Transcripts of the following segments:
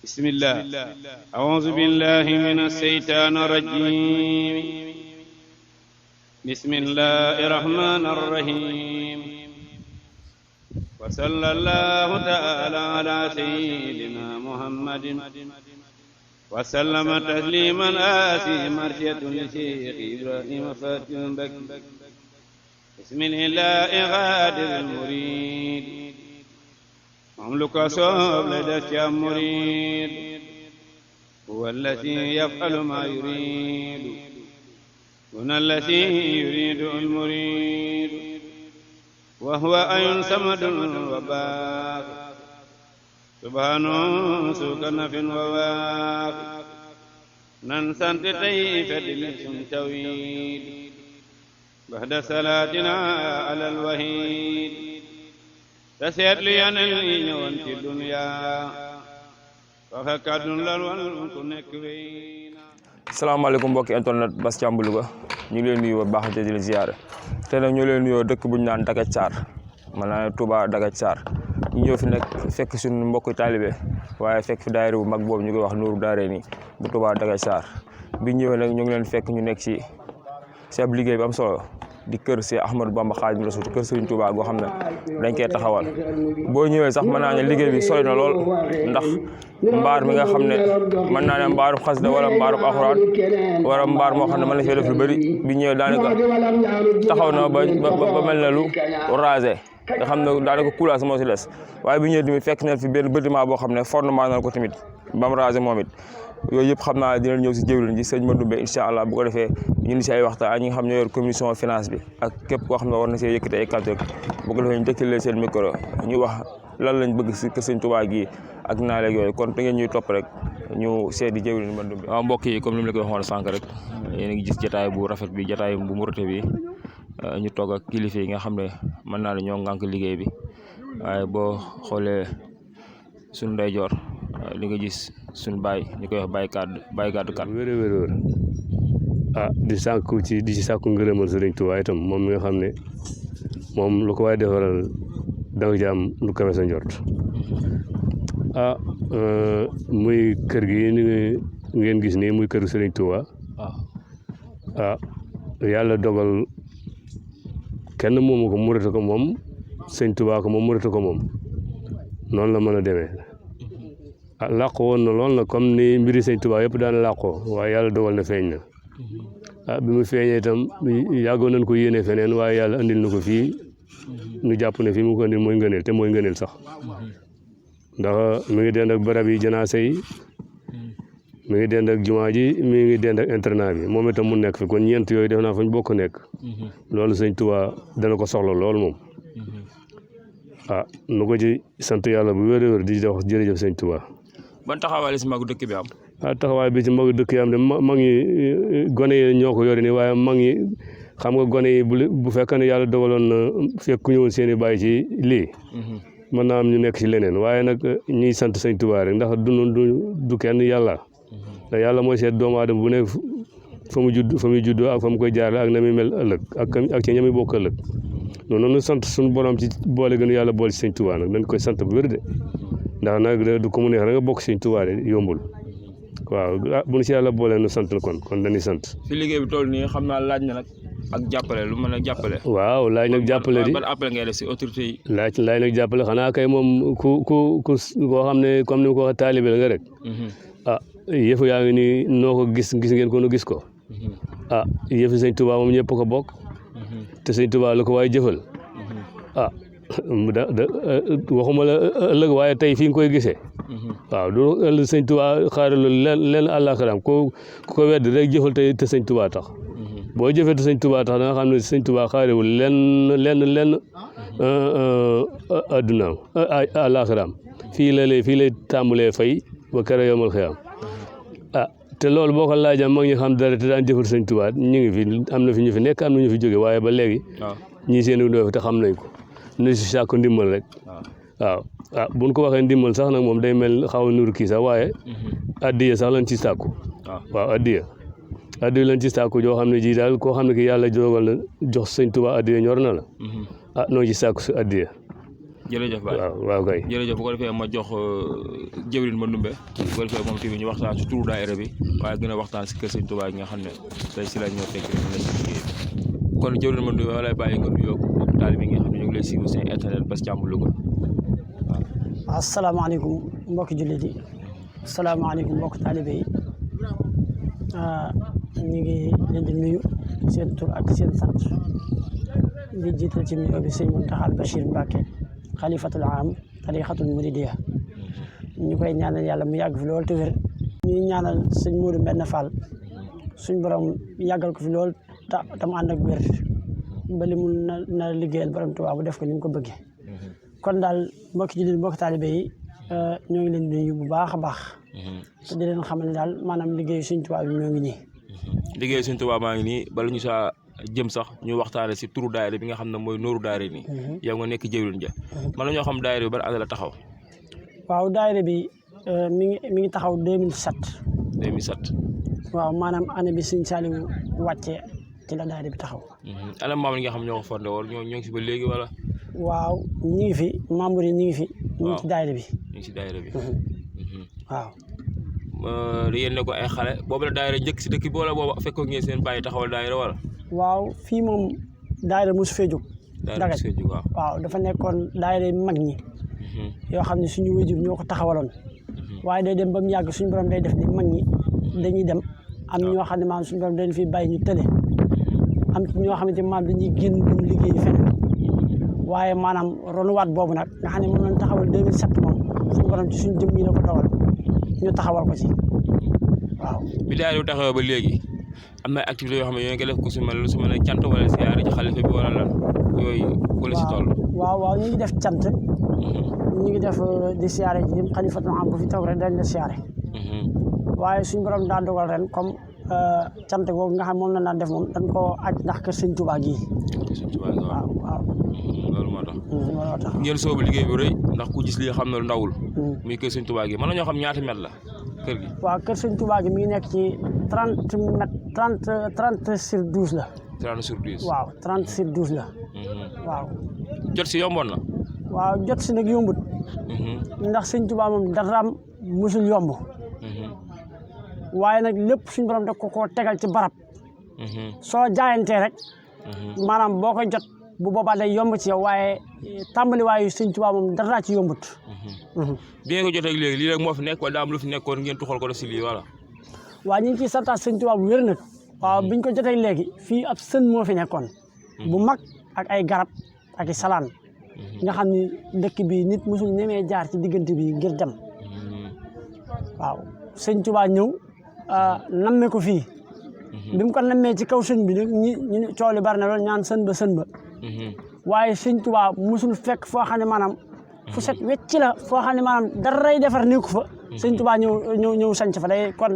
بسم الله أعوذ بالله من الشيطان الرجيم بسم الله الرحمن الرحيم وصلى الله تعالى على سيدنا محمد وسلم تسليما آسي مرشة لشيخ إبراهيم فاتح بك بسم الله غادر المريد مملك صوب لدى الشام مريد هو الذي يفعل ما يريد هنا الذي يريد المريد وهو أي صمد وباق سبحانه سكن في وواق ننسى طيفة لسم تويد بعد صلاتنا على الوحيد تسير لي أنا اليوم في الدنيا ففكر للون كنك وينا. salaamaaleykum mbokki internet Bass Thiam bu Louga ñu ngi leen nuyu bu baax di leen ziyaare te nag ñu leen nuyoo dëkk bu ñu naan Daga Thiar maanaam Touba Daga Thiar ñu ñëw fi nag fekk suñu mbokku taalibe waaye fekk fi daayira bu mag boobu ñu koy wax Nuuru Daarayni bu Touba Daga Thiar bi ñëwee nag ñu ngi leen fekk ñu nekk ci ab liggéey bi am solo di kër si Ahmadou Bamba Xaadimu Rasuul kër Serigne Touba goo xam ne dañ koy taxawal boo ñëwee sax mën naa ne liggéey bi sori na lool ndax mbaar mi nga xam ne mën naa ne mbaaru xasida wala mbaaru alxuraan wala mbaar moo xam ne mën na fee def lu bëri bi ñëwee daanaka taxaw na ba mel na lu rasé nga xam ne daanaka coulage moo si des waaye bi ñëwee tamit fekk nañ fi benn bâtiment boo xam ne fondement na ko tamit ba mu rasé moom it yooyu yëpp xam naa dinañ ñëw si jëwriñ ji sëñ Mandoumbe incha allah bu ko defee ñu si ay waxtaan ak ñi nga xam ne ñoo yor commission finance bi ak képp koo xam ne war na see yëkkati ay kàddu bu ko defee ñu dëkkalee seen micro ñu wax lan lañ bëgg si kër sëñ Touba gi ak naaleeg yooyu kon da ngeen ñuy topp rek ñu seedi jëwriñ Mandoumbe. waaw mbokk yi comme ni mu la ko waxoon sànq rek yéen a ngi gis jotaay bu rafet bi jotaay bu murate bi ñu toog ak kilifa yi nga xam ne mën naa ne ñoo ngànk liggéey bi waaye boo xoolee suñu ndeyjoor li nga gis suñu baay ñu koy wax baay gàddu kat wér di ci sàkku ngërëmal Sëriñ Tuubaa itam moom mi nga xam ne moom lu ko waaye defaral da nga ci am lu kawe sa njort muy kër gi ni ngeen gis nii muy këru Sëriñ Tuubaa yàlla dogal kenn moomu ko murate ko moom Sëriñ Tuubaa ko moom murate ko moom noonu la mën a demee làqu woon na lool na comme ni mbiri Sëñ Tuubaa yëpp daan làqoo waaye yàlla dogal na feeñ na bi mu feeñee itam yàggoon nañ ko yéene feneen waaye yàlla andil na ko fii ñu jàpp ne fii mu ko andil mooy ngëneel te mooy ngëneel sax ndax mi ngi dend ak barab yi janaasa yi mi ngi dend ak jumaa ji mi ngi dend ak internat bi moom itam mu nekk fi kon ñeent yooyu def naa fañ bokk nekk loolu Sëñ Tuubaa dana ko soxla lool moom nu ko ci sant yàlla bu wér di wax jërëjëf Sëñ Tuubaa. ban taxawaay la si magu dëkk bi am. taxawaay bi ci magu dëkk yi am de mag ñi gone yi ñoo ko yore nii waaye mag ñi xam nga gone yi bu fekkee ne yàlla dogaloon na fekk ku ñëwoon seen i bàyyi ci lii. mën naa am ñu nekk ci leneen waaye nag ñiy sant Sëñ Tuubaa rek ndax du kenn yàlla. te yàlla mooy seet doomu aadama bu nekk fa muy juddoo ak fa mu koy jaarale ak na muy mel ëllëg ak ci ñami bokk ëllëg noonu sant suñu borom ci boole gën yàlla boole ci Sëñ Tuubaa nag dañ koy sant bu wér de. ndax nag du ko mu neex da nga bokk Sëñ Tuubaa de yombul waaw bu ñu si yàlla boolee nu sant kon dañuy sant. fi liggéey bi toll nii xam naa laaj na nag ak jàppale lu mën a jàppale. waaw laaj nag jàppale di ban appel ngay def si autorité yi. laaj nag jàppale xanaa kay moom ku koo xam ne comme ni ma ko waxee taalibe la nga rek. yëfu yaa ngi nii noo ko gis ngeen ko nu gis ko. yëfu Sëñ Tuubaa moom ñëpp ko bokk. te Sëñ Tuubaa la ko waaye jëfal. waxuma la ëllëg waaye tey fi nga koy gisee waaw du ëllëg Sëñ Tuubaa xaaralu leen àllaaxiraam ko wedd rek jëfal te Sëñ Tuubaa tax boo jëfee te Sëñ Tuubaa tax da nga xam ne Sëñ Tuubaa xaarewul lenn addunaam àllaaxiraam fii lay tàmbalee fay ba kere yomal xiyaam te loolu boo ko laajee mag ñi xam dara te daan jëfal Sëñ Tuubaa ñu ngi fi am na fi ñu fi nekk am na ñu fi jóge waaye ba léegi ñii seen i doo fi te xam nañ ko nu si sàkku ndimbal rek waaw buñ ko waxee ndimbal sax nag moom day mel xaw a nuru kii sax waaye addiya sax lañ ci sàkku waaw addiya lañ ci sàkku joo xam ne ji daal koo xam ne ki yàlla dogal na jox Sëñ Tuubaa addiya ñor na la noo ci sàkku si addiya jërëjëf Baye waaw kay jërëjëf bu ko defee ma jox jëwrin ma ndumbe bu ko defee moom tamit ñu waxtaan si turu daayira bi waaye gën a waxtaan si kër Sëñ Touba gi nga xam ne tey si la ñoo fekk lañ si liggéey kon jëwrin ma ndumbe wala bàyyi nga nuyoo mbokk taalibe bi nga xam ne ñu ngi lay suivre seen internet Bass Thiamb Louga. asalaamaaleykum mbokki jullit yi asalaamaaleykum mbokk taalibe yi ñu ngi leen di nuyu seen tur ak seen sant di jiital ci nuyoo bi sëñ Mountakha Bachir Mbacké xalifatul am tarixatul muridiya ñu koy ñaanal yàlla mu yàgg fi lool te wér ñuy ñaanal sëñ Modou Mbenn Fall suñ borom yàggal ko fi lool tam ànd ak wér ba li mu na liggéeyal borom Tuubaa bu def ko ni mu ko bëggee kon daal mbokki jullit mbokki taalibe yi ñoo ngi leen di nuyu bu baax a baax te di leen xamal ne daal maanaam liggéeyu Sëñ Tuubaa bi ñoo ngi nii liggéeyu Sëñ Tuubaa maa ngi nii bala ñu saa jëm sax ñu waxtaane si turu daayira bi nga xam ne mooy nooru daayira nii yow nga nekk jëwriñ ja man la ñoo xam daayira bi ban année la taxaw waaw daayira bi mi ngi taxaw 2007 waaw maanaam année bi Sëñ Saaliw wàccee ci la daayira bi taxaw ana maam yi nga xam ñoo ko fondé woon ñoo ngi fi ba léegi wala waaw ñi ngi fi membre yi ñi ngi fi ñu ngi ci daayira bi waaw yéen ne ko ay xale boobu la daayira njëkk si dëkk bi wala boobu fekkoon ngeen seen bàyyi taxawal daayira wala waaw fii moom daayira mosu fee jóg Dagaj waaw dafa nekkoon daayira mag ñi yoo xam ne suñu wéjur ñoo ko taxawaloon waaye day dem ba mu yàgg suñu borom day def ni mag ñi dañuy dem am ñoo xam ne maanaam suñu borom dañ fi bàyyi ñu tële am ci ñoo xamante maanaam dañuy génn dem liggéey feneen waaye maanaam ronuwaat boobu nag nga xam ne moom lañ taxawal 2007 moom suñu borom ci suñu jëm ñi la ko dogal ñu taxawal ko ci waaw. bi daayira bi taxawal ba léegi am na activité yoo xam ne yooyu nga def ko su mel ne cant wala siyaare ci xalifa bi wala lan yooyu wala si toll. waaw ñu ngi def cant ñu ngi def di siyaare ji xalifatu am bu fi toog rek dañ la siyaare waaye suñu borom daa dogal ren comme cant googu nga xam moom la daan def moom dañ koo aj ndax kër Sëñ Tuubaa gii. waaw. loolu moo tax ngeen soobu liggéey bu rëy ndax ku gis lii xam na lu ndawul muy kër Sëñ Tuubaa gi mën nañoo xam ñaata mètre la kër gi waaw kër Sëñ Tuubaa gi mi ngi nekk ci 30 mètres 30 sur 12 la 30 sur 12 waaw 30 sur 12 la waaw jot si yomboon na waaw jot si nag yombut ndax Sëñ Tuubaa moom daraam musul yomb waaye nag lépp suñu borom da ko tegal ci barab soo jaayantee rek maanaam boo koy jot bu boobaa day yomb ci yow waaye tàmbali waayu Sëñ Tuubaa moom dara ci yombut. bi ngeen ko jotee ak léegi lii rek moo fi nekk wala daa am lu fi nekkoon ngeen tuxal ko def si lii wala. waaw ñu ngi ciy santaat Sëñ Tuubaa bu wér nag waaw biñ ko jotee léegi fii ab sën moo fi nekkoon. bu mag ak ay garab ak i salaan. nga xam ni dëkk bi nit musul ñemee jaar ci diggante bi ngir dem. waaw Sëñ Tuubaa ñëw namme ko fii. bi mu ko nammee ci kaw sën bi nag ñu coow li bari na lool ñaan sën ba. waaye Sëñ Tuubaa musul fekk foo xam ne maanaam fu set wecc la foo xam ne maanaam daray defar nekku fa Sëñ Tuubaa ñëw sanc fa day kon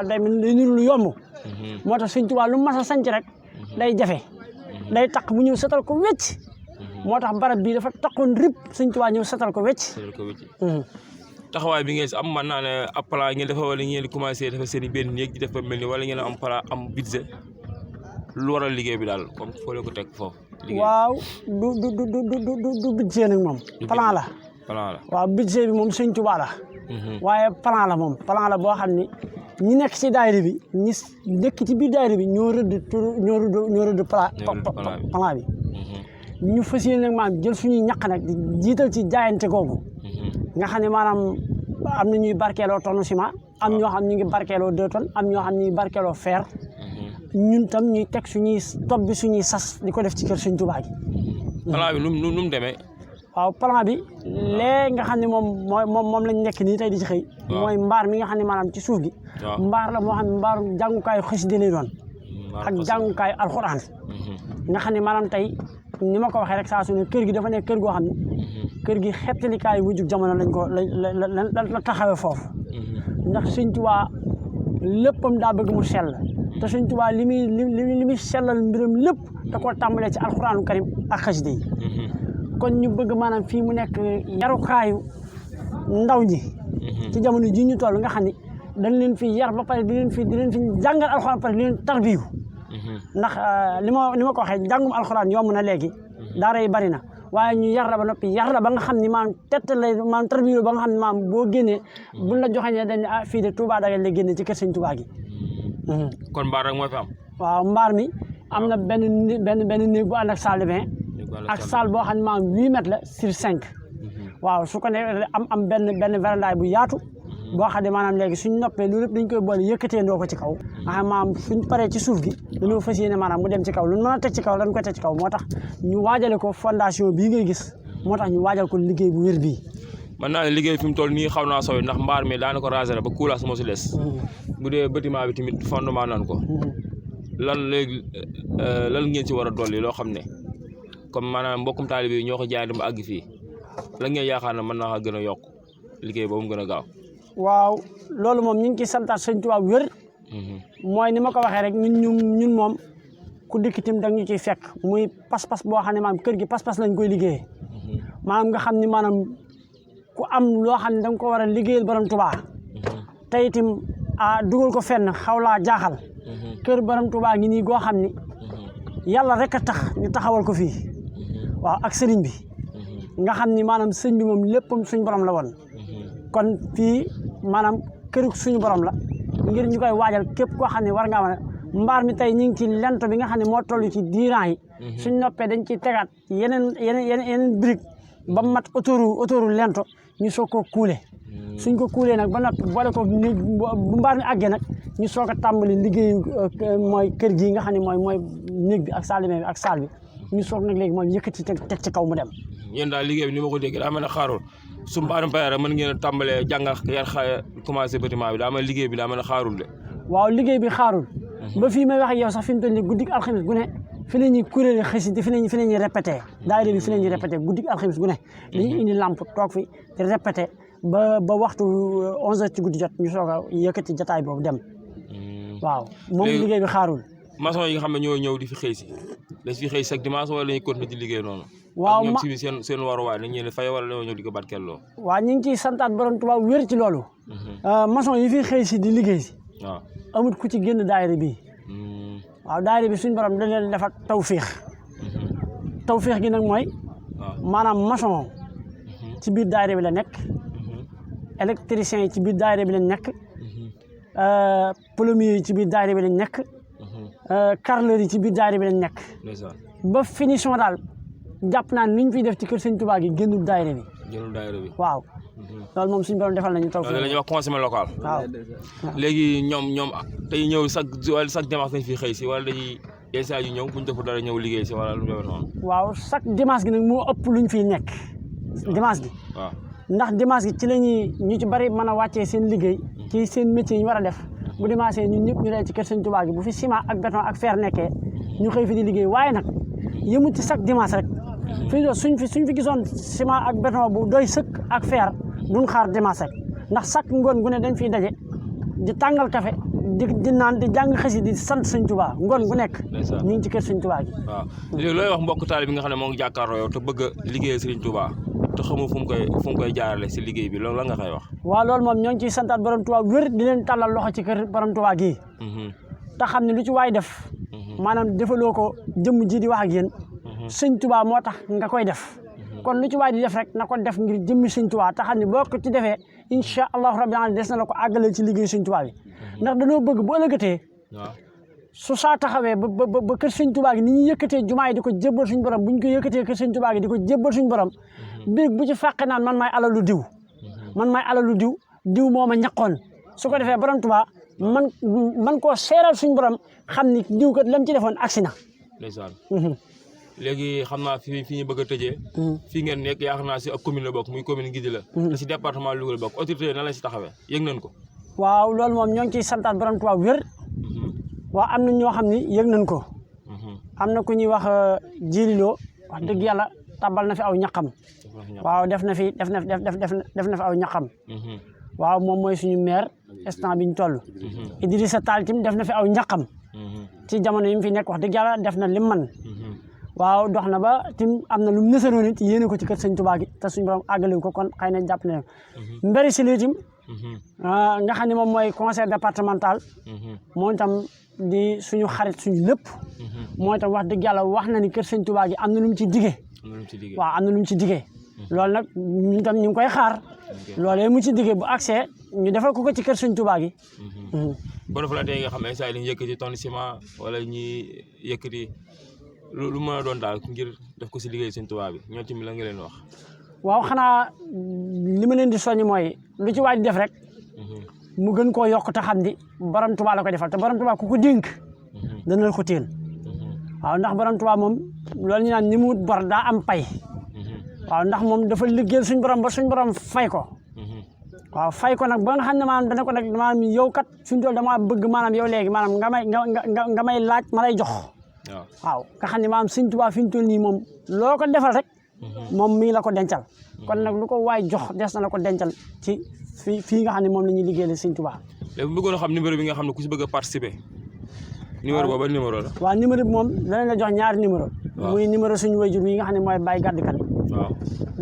day niru lu yomb moo tax Sëñ Tuubaa lu mas a sanc rek day jafe day taq mu ñëw setal ko wecc moo tax barab bii dafa taqoon rib Sëñ Tuubaa ñëw setal ko wecc taxawaay bi ngeen si am man naa ne ab plan ngeen defa wala ngeen di commencé dafa seen i benn néeg di def ba mel ni wala ngeen am plan am budget lu waral liggéey bi daal comme foo leen ko teg foofu. waaw du budget nag moom. plan la. waaw budget bi moom Sëñ Tuubaa la. waaye plan la moom plan la boo xam ni ñi nekk ci daayira bi ñi nekk ci biir daayira bi ñoo rëdd plan bi. ñu fas yéene nag maanaam jël suñuy ñaq nag di jiital ci jaayante googu. nga xam ne maanaam am na ñuy barkeeloo tonne ciment am ñoo xam ñu ngi barkeeloo 2 tonnes am ñoo xam ñu ngi barkeeloo fer. ñun tam ñuy teg suñuy sas di ko def ci kër Sëñ Tuubaa gi. plan bi nu mu demee. waaw plan bi léegi nga xam ne moom lañ nekk nii tey di ci xëy. mooy mbaar mi nga xam ne maanaam ci suuf gi. mbaar la moo xam ne mbaaru jàngukaayu xasida lay doon. ak jàngukaayu alxuraan. nga xam ne maanaam tey ni ma ko waxee rek saa su ne kër gi dafa nekk kër goo xam ne. kër gi xettalikaay wu jug jamono lañ ko la taxawee foofu. ndax Sëñ Tuubaa léppam daa bëgg mu sell. te Sëñ Tuubaa li muy sellal mbiram lépp da koo tàmbalee ci alxuraanu karim ak xasida yi kon ñu bëgg maanaam fii mu nekk yarukaayu ndaw ñi ci jamono ji ñu toll nga xam ne dañ leen fi yar ba pare di leen fi jàngal alxuraan pare di leen tarbiyu ndax li ma ko waxee jàngum alxuraan yomb na léegi daara yi bari na waaye ñu yar la ba noppi yar la ba nga xam ni maanaam tettale maanaam tarbiyo ba nga xam ne maanaam boo génnee buñ la joxee ne dañ ne fii de Touba Dagana la génne ci kër Sëñ Touba gi. kon mbaar rek moo fi am. waaw mbaar mi am na benn néeg bu ànd ak salle de bain ak salle boo xam ne maanaam 8 mètres la sur 5 waaw su ko ne am benn véranda bu yaatu boo xam ne maanaam léegi suñ noppee loolu lépp dañ koy boole yëkkatee ndoo ko ci kaw maanaam suñ paree ci suuf gi dañoo fas yéene maanaam mu dem ci kaw lu mën a teg ci kaw dañ koy teg ci kaw moo tax ñu waajale ko fondation bii ngay gis moo tax ñu waajal ko liggéey bu wér bii. mën naa ne liggéey fi mu toll nii xaw naa sooy ndax mbaar mi daana ko raser ba kuulaas moo si des bu dee bâtiment bi tamit fondement nan ko lan léegi lan ngeen ci war a dolli loo xam ne comme maanaam mbokkum taalibe yi ñoo ko jaay dama àgg fii lan ngeen yaakaar ne mën naa gën a yokk liggéey boobu mu gën a gaaw. waaw loolu moom ñu ngi ciy santaat Sëñ Tuubaa wér mooy ni ma ko waxee rek ñun moom ku dikk tim da ñu ciy fekk muy pas-pas boo xam ne maanaam kër gi pas-pas lañ koy liggéeyee maanaam nga xam ni maanaam ku am loo xam ne da nga ko war a liggéeyal borom Tuubaa te itam dugal ko fenn xaw laa jaaxal kër borom Tuubaa ngi nii goo xam ni yàlla rek a tax ñu taxawal ko fii waaw ak sëriñ bi nga xam ni maanaam sëñ bi moom léppam suñ borom la woon kon fii maanaam këru suñu borom la ngir ñu koy waajal képp koo xam ne war ngaa mën a mbaar mi tey ñu ngi ci lento bi nga xam ne moo toll ci diiran yi suñ noppee dañ ciy tegaat yeneen brique ba mat autoru lento ñu soog koo kuule suñ ko kuulee nag ba noppi boole ko bu mbaar mi àggee nag ñu soog a tàmbali liggéeyu mooy kër gii nga xam ne mooy néeg bi ak salle bi ak salle bi ñu soog nag léegi moom yëkkati teg ci kaw mu dem. yéen daal liggéey bi ni ma ko déggee daa mel ne xaarul su mbaarum pare rek mën ngeen a tàmbalee jàng yar commencé bâtiment bi daa mel liggéey bi daa mel ne xaarul de. waaw liggéey bi xaarul. ba fii may wax ak yow sax fi mu toll nii guddi alxames gu ne fi la ñuy kuréel xasida fi la ñuy répété daayira bi fi la ñuy répété guddi alxames gu ne dañuy indi lamp toog fi di répété ba waxtu 11h ci guddi jot ñu soog a yëkkati jotaay boobu dem. waaw moom liggéey bi xaarul. maçon yi nga xam ne ñoo ñëw di fi xëy si dañ fi xëy chaque dimanche wala dañuy continuer di liggéey noonu. waaw ñoom si seen waruwaay dañ leen fay wala dañoo ñëw di ko barkeeloo. waaw ñu ngi ciy santaat borom Tuubaa wér ci loolu. maçon yi fi xëy si di liggéey si. waaw amut ku ci génn daayira bi. waaw daayira bi suñu borom dañ leen defal tawféex. tawféex gi nag mooy. maanaam maçon ci biir daayira bi la nekk. électricien yi ci biir daayira bi lañ nekk. plombier yi ci biir daayira bi lañ nekk. carreleur yi ci biir daayira bi lañ nekk. ba finition daal jàpp naa ni ñu fiy def ci kër Sëñ Tuubaa gi génnul daayira bi. génnul daayira bi waaw. loolu moom suñu borom defal nañu taw. loolu la ñuy wax consommé local. waaw. léegi ñoom tey ñëw chaque dimanche dañ fi xëy si wala dañuy yeesaa yu ñëw bu ñu deful dara ñëw liggéey si wala lu demee noonu. waaw chaque dimanche gi nag moo ëpp luñ fiy nekk dimanche gi. waaw ndax dimanche gi ci la ñuy ñu ci bari mën a wàccee seen liggéey ci seen métier yi ñu war a def bu dimanche ñun ñëpp ñu dee ci kër Sëñ Tuubaa gi bu fi ciment ak béton ak fer nekkee ñu xëy fi di liggéey waaye nag yëmut ci chaque dimanche rek fi suñ fi gisoon ciment ak béton bu doy sëkk ak fer duñ xaar dimanche rek ndax chaque ngoon gu ne dañ fiy daje di tàngal café di naan di jàng xasi di sant Sëñ Tuubaa ngoon gu nekk ñu ngi ci kër Sëñ Tuubaa gi. waaw léegi looy wax mbokk taalibe bi nga xam ne moo ngi jàkkaarloo yow te bëgg a liggéeyal Sëñ Tuubaa te xamul fu mu koy jaarale si liggéey bi loolu la nga koy wax. waaw loolu moom ñoo ngi ciy santaat borom Tuubaa wér di leen tàllal loxo ci kër borom Tuubaa gii. te xam ne lu ci waay def. maanaam defaloo ko jëmm ji di wax ak yéen. Sëñ Tuubaa moo tax nga koy def. kon lu ci waay di def rek na ko def ngir jëmmi Sëñ Tuubaa te xam ne boo ko ci defee incha allahu rabbi des na la ko àggaleel ci liggéey Sëñ Tuubaa bi ndax dañoo bëgg bu ëllëgatee. su saa taxawee ba kër Sëñ Tuubaa gi ni ñuy yëkkatee jumaa yi di ko jébbal suñu borom bu ñu ko yëkkatee kër Sëñ Tuubaa gi di ko jébbal suñu borom biig bu ci fàqe naan man maay alalu diw man maay alalu diw moo ma ñaqoon su ko defee borom Tuubaa man koo seeral suñu borom xam ni diw kat lam ci defoon agsi na. ndeysaan léegi xam naa fi ñu bëgg a tëjee. fii ngeen nekk yaakaar naa si ab commune la bokk muy commune Ngidi la. te si département Louga la bokk autorité nan la si taxawee yëg nañ ko. waaw loolu moom ñoo ngi ciy santaat borom Tuubaa wér. waaw am na ñoo xam ni yëg nañ ko. am na ku ñuy wax jiililoo wax dëgg yàlla tabal na fi aw ñaqam. waaw def na fi aw ñaqam. waaw moom mooy suñu maire instant bi ñu toll. Idrissa Tall tim def na fi aw ñaqam. ci jamono yi mu fi nekk wax dëgg yàlla def na lim man. waaw dox na ba tim am na lu mu nësaroon it yéene ko ci kër Sëñ Tuubaa gi te suñu borom àggale ko kon xëy na jàpp ne mbéri si lii tim nga xam ne moom mooy conseil départemental. moom itam di suñu xarit suñu lépp. mooy itam wax dëgg yàlla wax na ni kër Sëñ Tuubaa gi am na lu mu ci digee. ci diggee. waaw am na lu mu ci diggee loolu nag ñun tam ñu ngi koy xaar loolee mu ci diggee bu accès ñu defal ko ci kër Sëñ Tuubaa gi bon fa la tey nga xam ne saa yi dañuy yëkkati tonne ciment wala ñuy yëkkati lu mën a doon daal ngir def ko si liggéey Sëñ Tuubaa bi ñoo ci mi la nga leen wax waaw xanaa li ma leen di soññ mooy lu ci waaj def rek mu gën koo yokk te xam ni borom Tuubaa la ko defal te borom Tuubaa ku ko dénk dana la ko téel waaw ndax borom Tuubaa moom loolu ñu naan ni mu bor daa am pay waaw ndax moom dafa liggéeyal suñ borom ba suñ borom fay ko waaw fay ko nag ba nga xam ne maanaam dana ko nag maanaam yow kat suñ tool dama bëgg maanaam yow léegi maanaam nga may laaj ma lay jox waaw nga xam ne maanaam Sëñ Tuubaa fi ñu toll nii moom loo ko defal rek moom mi ngi la ko dencal kon nag lu ko waay jox des na la ko dencal ci fii nga xam ne moom la ñuy liggéeyal Sëñ Tuubaa léegi bëggoon a xam numéro bi nga xam ne ku si bëgg a participer numéro boobu numéro la waaw numéro bi moom danañ la jox ñaari numéro muy numéro suñu wayjur yi nga xam ne mooy Baye Gàdd Kan waaw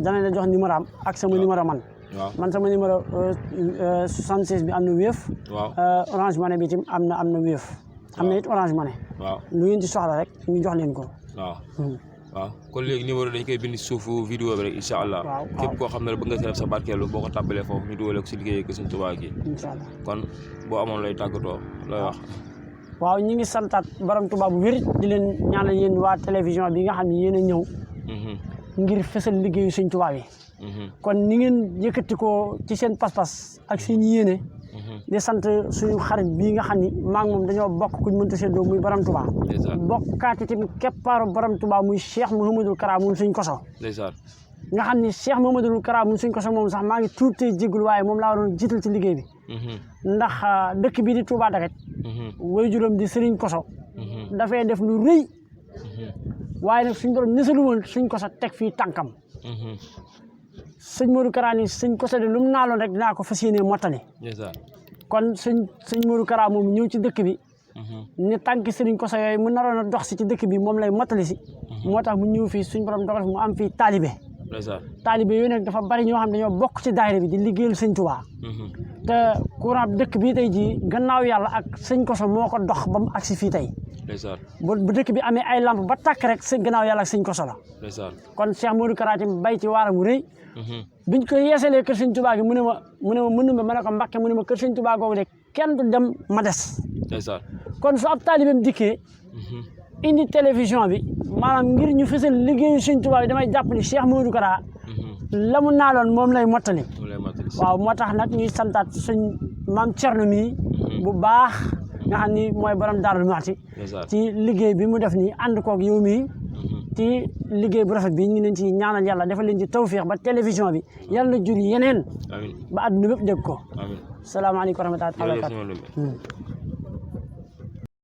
danañ la jox numéro am ak sama numéro man waaw man sama numéro 76 bi am na Wave waaw Orange Money bi itam am na Wave am na it Orange Money waaw lu ngeen ci soxla rek ñu jox leen ko waaw waaw kon léegi numéro dañ koy bind suufu vidéo bi rek incha allah képp koo xam ne bëgg nga si def sa barkeelu boo ko tàbbalee foofu ñu dugalee ko si liggéey ko Sëñ Tuubaa gi incha allah kon boo amoon lay tàggatoo looy wax waaw ñi ngi santaat borom Tuubaa bu wér di leen ñaanal yéen waa télévision bi nga xam ne yéen a ñëw ngir fësal liggéeyu Sëñ Tuubaa bi kon ni ngeen yëkkati ko ci seen pas-pas ak seen yéene di sant suñu xarit bii nga xam ni maa ngi moom dañoo bokk kuñ mënta seddoo muy borom Tuubaa bokkaati tamit keppaaru borom Tuubaa muy Cheikh Mouhamadul Kara moom Sëñ Koso nga xam ni Cheikh Mouhamadul Kara moom Sëñ Koso moom sax maa ngi tuutee jégalu waaye moom laa waroon jiital ci liggéey bi ndax dëkk bii di Touba Dagat way juróom di Sëriñ Koso dafay def lu rëy waaye nag suñ borom nesalu woon Sëñ Koso teg fii tànkam sëñ Modou Kara ni Sëñ Koso de lu mu naaloon rek dinaa ko fas yéenee mottali kon sëñ Modou Kara moom ñëw ci dëkk bi ni tànki Sëriñ Koso yooyu mu naroon a dox si ci dëkk bi moom lay mottali si moo tax mu ñëw fii suñ borom dogal mu am fii taalibe yooyu nag dafa bari ñoo xam dañoo bokk ci daayira bi di liggéeyal Sëñ Tuubaa te courant dëkk bii tey jii gannaaw yàlla ak Sëñ Koso moo ko dox ba mu agsi fii tey bu dëkk bi amee ay lamp ba tàkk rek gannaaw yàlla ak Sëñ Koso la kon Cheikh Modou Kara tamit bay ci waaram wu rëy biñ ko yeesalee kër Sëñ Tuubaa gi mu ne ma ma ne ko Mbàkke mu ne ma kër Sëñ Tuubaa googu de kenn du dem ma des kon su ab taalibeem dikkee indi télévision bi maanaam ngir ñu fësal liggéeyu Sëñ Tuubaa bi damay jàpp ni Cheikh Modou Kara la mu naaloon moom lay mottali waaw moo tax nag ñuy santaat suñ maam Cerno mi bu baax nga xam ni mooy borom Daarul Muxti ci liggéey bi mu def nii ànd koog yow mii ci liggéey bu rafet bi ñu ngi leen ci ñaanal yàlla defal leen ci tawfiix ba télévision bi yàlla na jur yeneen ba àdduna bépp dégg ko salaamaaleykum wa rahmatulah